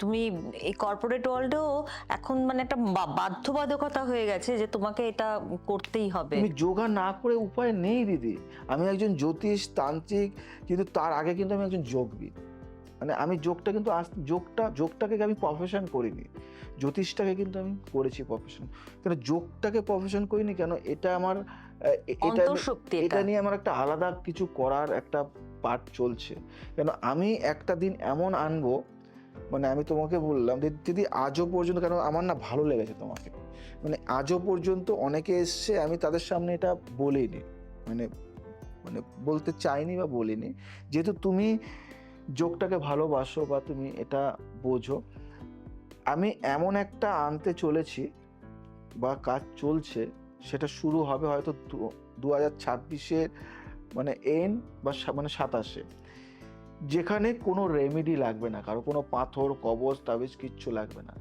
তুমি এই কর্পোরেট ওয়ার্ল্ডেও এখন মানে একটা বাধ্যবাধকতা হয়ে গেছে যে তোমাকে এটা করতেই হবে। তুমি যোগা না করে উপায় নেই দিদি। আমি একজন জ্যোতিষ তান্ত্রিক, কিন্তু তার আগে কিন্তু আমি একজন যোগবিদ। মানে আমি যোগটা কিন্তু যোগটাকে আমি প্রফেশন করিনি, জ্যোতিষটাকে কিন্তু আমি করেছি প্রফেশন। কেন যোগটাকে প্রফেশন করিনি কেন, এটা আমার অন্তর্শক্তি এটা এটা। নিয়ে আমার একটা আলাদা কিছু করার একটা পার্ট চলছে। কেন আমি একটা দিন এমন আনবো, মানে আমি তোমাকে বললাম দিদি আজও পর্যন্ত, কেন আমার না ভালো লেগেছে তোমাকে, মানে আজও পর্যন্ত অনেকে এসছে, আমি তাদের সামনে এটা বলিনি, মানে মানে বলতে চাইনি বা বলিনি। যেহেতু তুমি যোগটাকে ভালোবাসো বা তুমি এটা বোঝো, আমি এমন একটা আনতে চলেছি বা কাজ চলছে, সেটা শুরু হবে হয়তো 2026-এর মানে এন্ড বা মানে 27-এ, যেখানে কোনো রেমেডি লাগবে না, কারো কোনো পাথর কবজ তাবিজ কিচ্ছু লাগবে না।